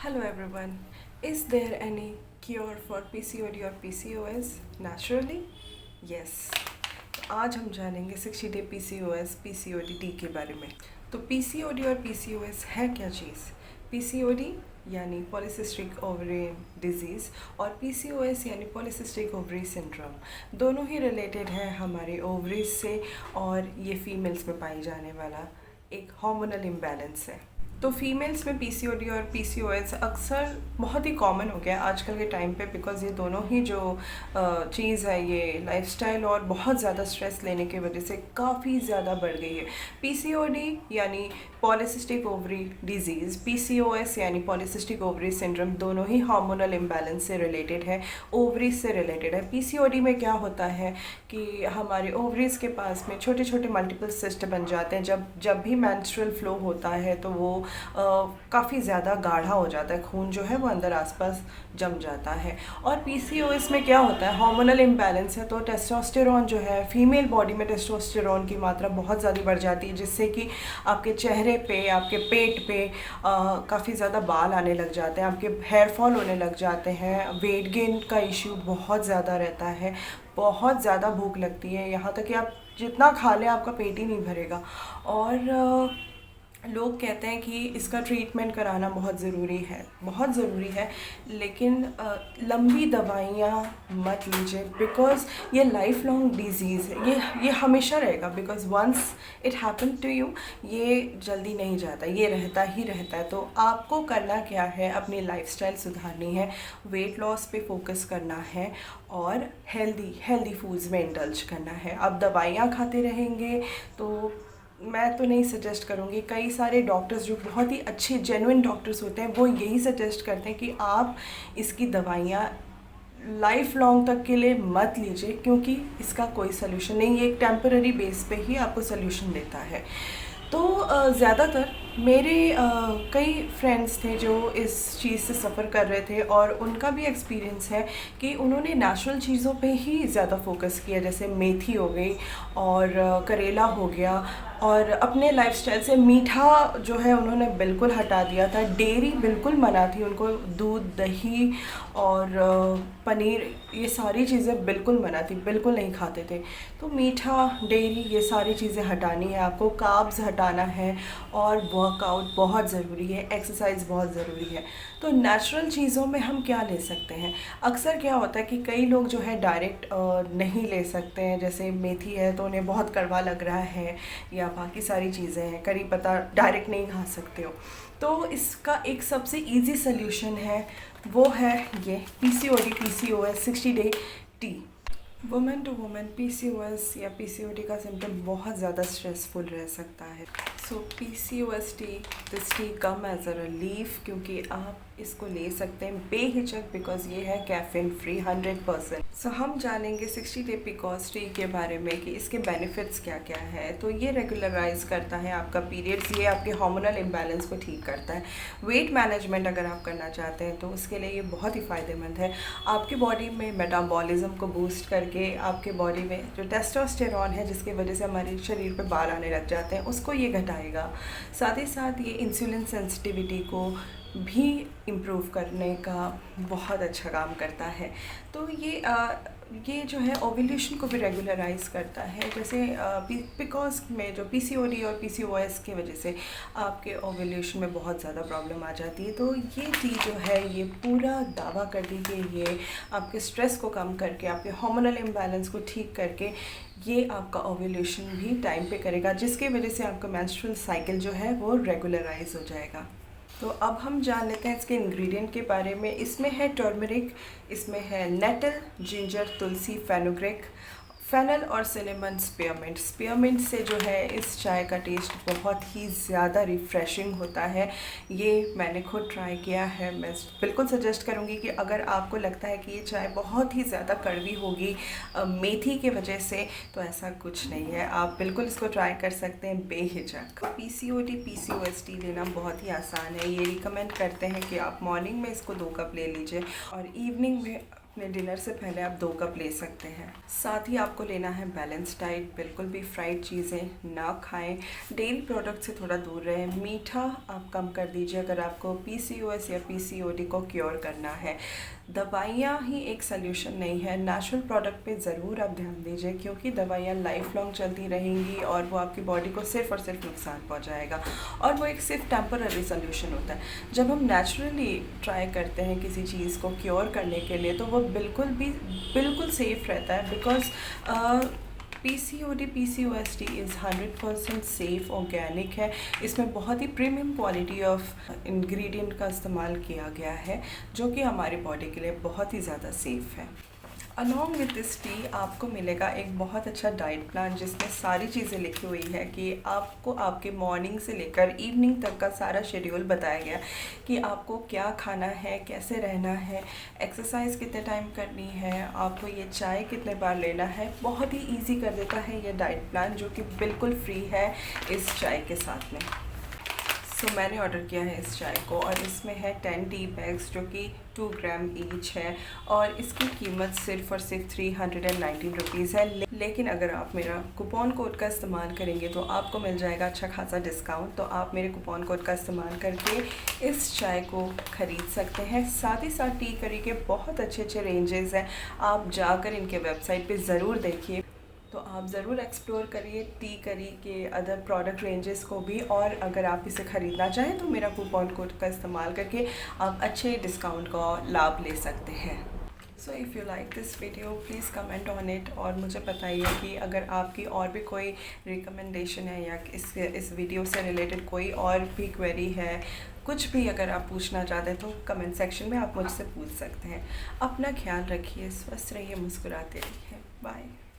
Hello everyone. Is there any cure for PCOD or PCOS naturally? Yes. तो आज हम जानेंगे 60 डे PCOS PCOD टी के बारे में। तो PCOD और PCOS है क्या चीज़? PCOD यानी पॉलीसिस्टिक ओवरियन डिजीज़ और PCOS यानी पॉलीसिस्टिक ओवरी सिंड्रोम दोनों ही रिलेटेड है हमारे ओवरीज से और ये फीमेल्स में पाई जाने वाला एक हार्मोनल इम्बैलेंस है। तो फीमेल्स में पीसीओडी और पीसीओएस अक्सर बहुत ही कॉमन हो गया आजकल के टाइम पे, बिकॉज़ ये दोनों ही जो चीज़ है ये लाइफस्टाइल और बहुत ज़्यादा स्ट्रेस लेने की वजह से काफ़ी ज़्यादा बढ़ गई है। पीसीओडी यानी पॉलीसिस्टिक ओवरी डिजीज़, पीसीओएस यानी पॉलीसिस्टिक ओवरी सिंड्रोम दोनों ही हार्मोनल इम्बैलेंस से रिलेटेड है, ओवरीज से रिलेटेड है। पीसीओडी में क्या होता है कि हमारे ओवरीज के पास में छोटे छोटे मल्टीपल सिस्ट बन जाते हैं। जब भी मेंस्ट्रुअल फ्लो होता है तो वो काफ़ी ज़्यादा गाढ़ा हो जाता है, खून जो है वो अंदर आसपास जम जाता है। और पीसीओएस में क्या होता है, हार्मोनल इम्बैलेंस है, तो टेस्टोस्टेरोन जो है फीमेल बॉडी में टेस्टोस्टेरोन की मात्रा बहुत ज़्यादा बढ़ जाती है, जिससे कि आपके चेहरे पे, आपके पेट पे काफ़ी ज़्यादा बाल आने लग जाते हैं, आपके हेयर फॉल होने लग जाते हैं, वेट गेन का इश्यू बहुत ज़्यादा रहता है, बहुत ज़्यादा भूख लगती है, यहाँ तक कि आप जितना खा लें आपका पेट ही नहीं भरेगा। और लोग कहते हैं कि इसका ट्रीटमेंट कराना बहुत ज़रूरी है, बहुत ज़रूरी है, लेकिन लंबी दवाइयाँ मत लीजिए, बिकॉज़ ये लाइफ लॉन्ग डिजीज़ है, ये हमेशा रहेगा, because once it happen to you ये जल्दी नहीं जाता, ये रहता ही रहता है। तो आपको करना क्या है, अपनी लाइफस्टाइल सुधारनी है, वेट लॉस पे फोकस करना है और हेल्दी फूड्स में इंडल्ज करना है। अब दवाइयाँ खाते रहेंगे तो मैं तो नहीं सजेस्ट करूँगी। कई सारे डॉक्टर्स जो बहुत ही अच्छे जेन्युइन डॉक्टर्स होते हैं वो यही सजेस्ट करते हैं कि आप इसकी दवाइयाँ लाइफ लॉन्ग तक के लिए मत लीजिए, क्योंकि इसका कोई सलूशन नहीं, ये एक टेम्पररी बेस पे ही आपको सलूशन देता है। तो ज़्यादातर मेरे कई फ्रेंड्स थे जो इस चीज़ से सफ़र कर रहे थे और उनका भी एक्सपीरियंस है कि उन्होंने नेचुरल चीज़ों पे ही ज़्यादा फोकस किया, जैसे मेथी हो गई और करेला हो गया, और अपने लाइफस्टाइल से मीठा जो है उन्होंने बिल्कुल हटा दिया था, डेयरी बिल्कुल मना थी उनको, दूध, दही और पनीर ये सारी चीज़ें बिल्कुल मना थी, बिल्कुल नहीं खाते थे। तो मीठा, डेयरी ये सारी चीज़ें हटानी है आपको, कार्ब्स हटाना है और वर्कआउट बहुत ज़रूरी है, एक्सरसाइज बहुत ज़रूरी है। तो नेचुरल चीज़ों में हम क्या ले सकते हैं? अक्सर क्या होता है कि कई लोग जो है डायरेक्ट नहीं ले सकते हैं, जैसे मेथी है तो उन्हें बहुत कड़वा लग रहा है, या बाकी सारी चीज़ें हैं, करी पत्ता डायरेक्ट नहीं खा सकते हो। तो इसका एक सबसे इजी सल्यूशन है, वो है ये PCOD PCOS 60 day tea. Women to women PCOS या PCOD का सिम्टम बहुत ज़्यादा स्ट्रेसफुल रह सकता है। So PCOS tea, this tea come as a relief, क्योंकि आप इसको ले सकते हैं बेहिचक, बिकॉज ये है कैफीन फ्री 100%। सो हम जानेंगे 60 डे PCOS टी के बारे में कि इसके बेनिफिट्स क्या क्या है। तो ये रेगुलराइज करता है आपका पीरियड्स, ये आपके हार्मोनल इम्बैलेंस को ठीक करता है। वेट मैनेजमेंट अगर आप करना चाहते हैं तो उसके लिए ये बहुत ही फ़ायदेमंद है। आपकी बॉडी में मेटाबॉलिज्म को बूस्ट करके आपके बॉडी में जो टेस्टोस्टेरोन है, जिसकी वजह से हमारे शरीर पे बाल आने लग जाते हैं, उसको ये घटाएगा। साथ ही साथ ये इंसुलिन सेंसिटिविटी को भी इम्प्रूव करने का बहुत अच्छा काम करता है। तो ये जो है ओव्यूलेशन को भी रेगुलराइज करता है, जैसे बिकॉज में जो PCOD और PCOS की वजह से आपके ओव्यूलेशन में बहुत ज़्यादा प्रॉब्लम आ जाती है। तो ये चीज़ जो है ये पूरा दावा करती है कि ये आपके स्ट्रेस को कम करके, आपके हार्मोनल इम्बैलेंस को ठीक करके ये आपका ओव्यूलेशन भी टाइम पे करेगा, जिसकी वजह से आपका मेंस्ट्रुअल साइकिल जो है वो रेगुलराइज हो जाएगा। तो अब हम जान लेते हैं इसके इंग्रेडिएंट के बारे में। इसमें है टर्मरिक, इसमें है नेटल, जिंजर, तुलसी, फेनुग्रीक, फेनल और सिनेमन स्पीयरमिंट। स्पीयरमिंट से जो है इस चाय का टेस्ट बहुत ही ज़्यादा रिफ़्रेशिंग होता है। ये मैंने खुद ट्राई किया है। मैं बिल्कुल सजेस्ट करूँगी कि अगर आपको लगता है कि ये चाय बहुत ही ज़्यादा कड़वी होगी मेथी की वजह से, तो ऐसा कुछ नहीं है, आप बिल्कुल इसको ट्राई कर सकते हैं बेहिचक। PCOD PCOS टी लेना बहुत ही आसान है। ये रिकमेंड करते हैं कि आप मॉर्निंग में इसको 2 कप ले लीजिए और इवनिंग में अपने डिनर से पहले आप 2 कप ले सकते हैं। साथ ही आपको लेना है बैलेंस डाइट, बिल्कुल भी फ्राइड चीज़ें ना खाएं, डेयरी प्रोडक्ट से थोड़ा दूर रहें, मीठा आप कम कर दीजिए अगर आपको पीसीओएस या पीसीओडी को क्योर करना है। दवाइयाँ ही एक सल्यूशन नहीं है, नेचुरल प्रोडक्ट पे ज़रूर आप ध्यान दीजिए, क्योंकि दवाइयाँ लाइफ लॉन्ग चलती रहेंगी और वो आपकी बॉडी को सिर्फ़ और सिर्फ नुकसान पहुँचाएगा, और वो एक सिर्फ टेम्पररी सल्यूशन होता है। जब हम नेचुरली ट्राई करते हैं किसी चीज़ को क्योर करने के लिए तो वो बिल्कुल सेफ़ रहता है, because PCOD PCOSD is 100% safe, organic है। इसमें बहुत ही प्रीमियम क्वालिटी ऑफ इंग्रेडिएंट का इस्तेमाल किया गया है, जो कि हमारी बॉडी के लिए बहुत ही ज़्यादा सेफ़ है। अलॉन्ग विद दिस टी आपको मिलेगा एक बहुत अच्छा डाइट प्लान, जिसमें सारी चीज़ें लिखी हुई है कि आपको आपके मॉर्निंग से लेकर इवनिंग तक का सारा शेड्यूल बताया गया कि आपको क्या खाना है, कैसे रहना है, एक्सरसाइज कितने टाइम करनी है, आपको ये चाय कितने बार लेना है। बहुत ही ईजी कर देता है ये डाइट प्लान, जो कि बिल्कुल फ्री है इस चाय के साथ में। तो मैंने ऑर्डर किया है इस चाय को, और इसमें है 10 टी बैग्स जो कि 2 ग्राम ईच है, और इसकी कीमत सिर्फ़ और सिर्फ 319 रुपीज़ है। लेकिन अगर आप मेरा कूपन कोड का इस्तेमाल करेंगे तो आपको मिल जाएगा अच्छा खासा डिस्काउंट। तो आप मेरे कूपन कोड का इस्तेमाल करके इस चाय को ख़रीद सकते हैं। साथ ही साथ टी करी के बहुत अच्छे रेंजेस हैं, आप जाकर इनके वेबसाइट पे ज़रूर देखिए। तो आप ज़रूर एक्सप्लोर करिए टी करी के अदर प्रोडक्ट रेंजेस को भी, और अगर आप इसे ख़रीदना चाहें तो मेरा कूपन कोड का इस्तेमाल करके आप अच्छे डिस्काउंट का लाभ ले सकते हैं। So if you like this video please comment on it, और मुझे बताइए कि अगर आपकी और भी कोई रिकमेंडेशन है या इस वीडियो से रिलेटेड कोई और भी क्वेरी है, कुछ भी अगर आप पूछना चाहते हैं तो कमेंट सेक्शन में आप मुझसे पूछ सकते हैं। अपना ख्याल रखिए, स्वस्थ रहिए, मुस्कुराते रहिए। बाय।